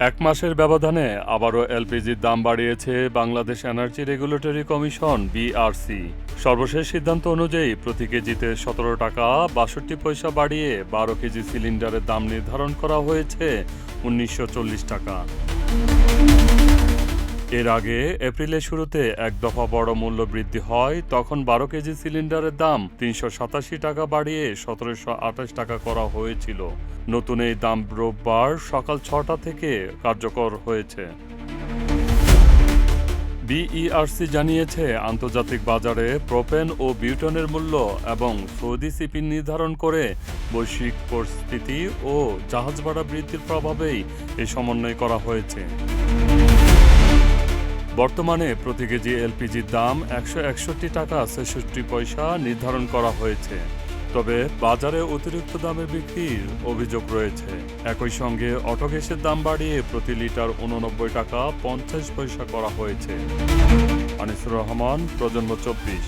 এক মাসের ব্যবধানে আবারও এলপিজির দাম বাড়িয়েছে Bangladesh energy regulatory commission BRC. সর্বশেষ সিদ্ধান্ত অনুযায়ী প্রতি কেজিতে ১৭ টাকা ৬২ পয়সা বাড়িয়ে ১২ কেজি সিলিন্ডারের দাম নির্ধারণ করা হয়েছে ১৯৪০ টাকা। এর আগে এপ্রিলের শুরুতে এক দফা বড় মূল্য বৃদ্ধি হয়, তখন ১২ কেজি সিলিন্ডারের দাম ৩৮৭ টাকা বাড়িয়ে ১৭২৮ টাকা করা হয়েছিল। নতুন এই দাম রোববার সকাল ৬টা থেকে কার্যকর হয়েছে। বিইআরসি জানিয়েছে, আন্তর্জাতিক বাজারে প্রোপেন ও বিউটেনের মূল্য এবং সৌদি সিপি নির্ধারণ করে বৈশ্বিক পরিস্থিতি ও জাহাজ ভাড়া বৃদ্ধির প্রভাবেই এই সমন্বয় করা হয়েছে। বর্তমানে প্রতি কেজি এলপিজির দাম ১৬১ টাকা ৬৬ পয়সা নির্ধারণ করা হয়েছে। তবে বাজারে অতিরিক্ত দামে বিক্রির অভিযোগ রয়েছে। একই সঙ্গে অটো গ্যাসের দাম বাড়িয়ে প্রতি লিটার ৮৯ টাকা ৫০ পয়সা করা হয়েছে। আনিসুর রহমান, প্রজন্ম ২৪।